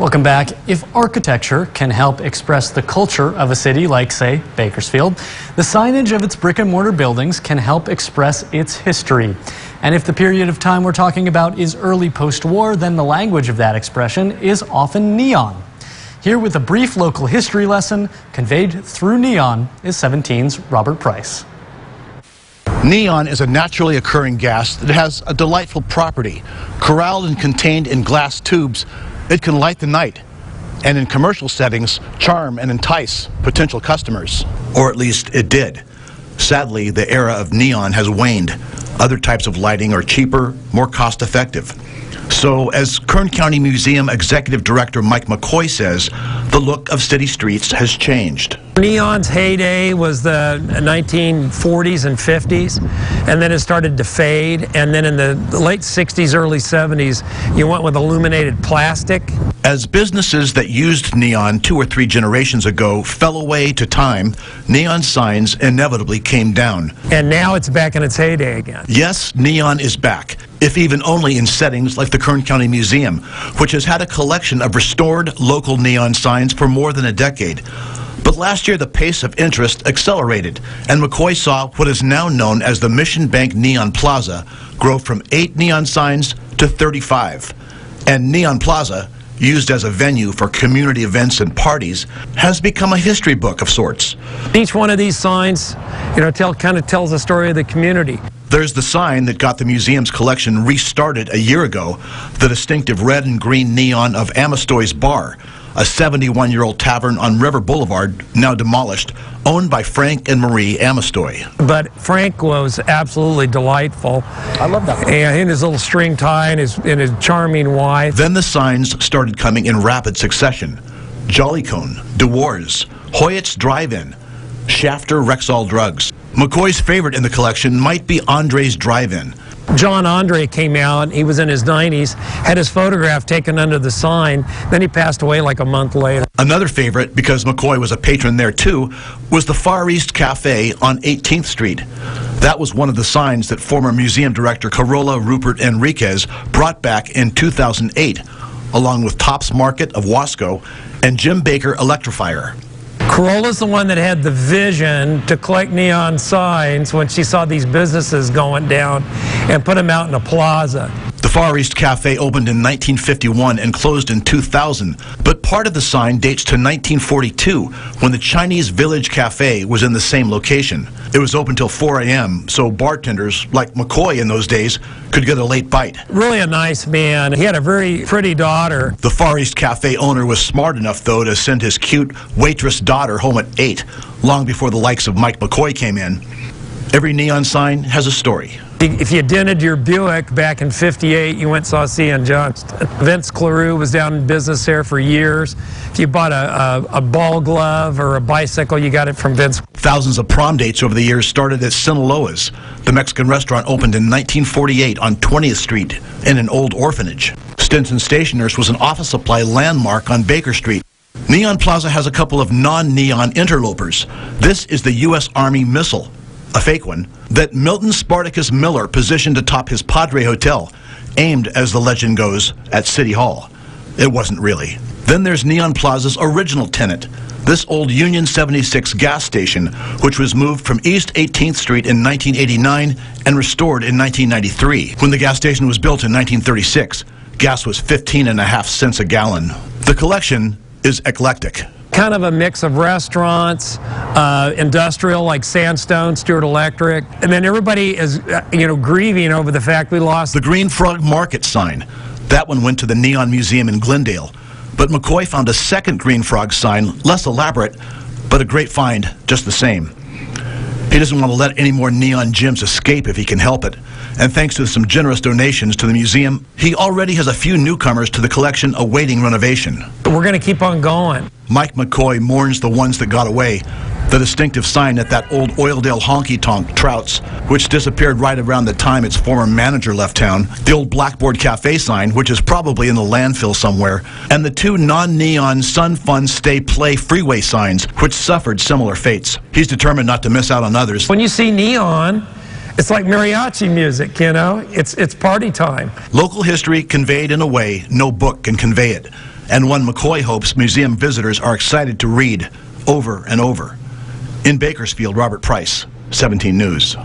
Welcome back. If architecture can help express the culture of a city like, say, Bakersfield, the signage of its brick and mortar buildings can help express its history. And if the period of time we're talking about is early post-war, then the language of that expression is often neon. Here with a brief local history lesson conveyed through neon is 17's Robert Price. Neon is a naturally occurring gas that has a delightful property. Corralled and contained in glass tubes, it can light the night, and in commercial settings, charm and entice potential customers. Or at least it did. Sadly, the era of neon has waned. Other types of lighting are cheaper, more cost-effective. So, as Kern County Museum Executive Director Mike McCoy says, the look of city streets has changed. Neon's heyday was the 1940s and 50s, and then it started to fade, and then in the late 60s, early 70s, you went with illuminated plastic. As businesses that used neon 2 or 3 generations ago fell away to time, neon signs inevitably came down. And now it's back in its heyday again. Yes, neon is back, if even only in settings like the Kern County Museum, which has had a collection of restored local neon signs for more than a decade. But last year, the pace of interest accelerated, and McCoy saw what is now known as the Mission Bank Neon Plaza grow from 8 neon signs to 35. And Neon Plaza, used as a venue for community events and parties, has become a history book of sorts. Each one of these signs, kind of tells the story of the community. There's the sign that got the museum's collection restarted a year ago, the distinctive red and green neon of Amistoy's Bar, a 71-year-old tavern on River Boulevard, now demolished, owned by Frank and Marie Amistoy. But Frank was absolutely delightful. I love that. And his little string tie and his charming wife. Then the signs started coming in rapid succession. Jollycone, DeWars, Hoyt's Drive-In, Shafter Rexall Drugs. McCoy's favorite in the collection might be Andre's Drive-In. John Andre came out, he was in his 90s, had his photograph taken under the sign, then he passed away like a month later. Another favorite, because McCoy was a patron there too, was the Far East Cafe on 18th Street. That was one of the signs that former museum director Carola Rupert Enriquez brought back in 2008, along with Tops Market of Wasco and Jim Baker Electrifier. Carola's the one that had the vision to collect neon signs when she saw these businesses going down and put them out in a plaza. The Far East Cafe opened in 1951 and closed in 2000, but part of the sign dates to 1942 when the Chinese Village Cafe was in the same location. It was open till 4 a.m., so bartenders, like McCoy in those days, could get a late bite. Really a nice man. He had a very pretty daughter. The Far East Cafe owner was smart enough, though, to send his cute waitress daughter home at 8, long before the likes of Mike McCoy came in. Every neon sign has a story. If you dented your Buick back in '58, you went and saw C.N. Johnston. Vince Claroux was down in business there for years. If you bought a ball glove or a bicycle, you got it from Vince. Thousands of prom dates over the years started at Sinaloa's. The Mexican restaurant opened in 1948 on 20th Street in an old orphanage. Stinson Stationers was an office supply landmark on Baker Street. Neon Plaza has a couple of non-neon interlopers. This is the U.S. Army missile, a fake one, that Milton Spartacus Miller positioned atop his Padre Hotel, aimed, as the legend goes, at City Hall. It wasn't really. Then there's Neon Plaza's original tenant, this old Union 76 gas station, which was moved from East 18th Street in 1989 and restored in 1993. When the gas station was built in 1936, gas was 15.5 cents a gallon. The collection is eclectic. Kind of a mix of restaurants, industrial like Sandstone, Stewart Electric, and then everybody is, grieving over the fact we lost the Green Frog Market sign. That one went to the Neon Museum in Glendale. But McCoy found a second Green Frog sign, less elaborate, but a great find just the same. He doesn't want to let any more neon gems escape if he can help it. And thanks to some generous donations to the museum, he already has a few newcomers to the collection awaiting renovation. We're going to keep on going. Mike McCoy mourns the ones that got away. The distinctive sign at that old Oildale honky-tonk, Trout's, which disappeared right around the time its former manager left town, the old Blackboard Cafe sign, which is probably in the landfill somewhere, and the 2 non-neon Sun Fun Stay Play freeway signs, which suffered similar fates. He's determined not to miss out on others. When you see neon, it's like mariachi music, it's party time. Local history conveyed in a way no book can convey it. and one McCoy hopes museum visitors are excited to read over and over. In Bakersfield, Robert Price, 17 News.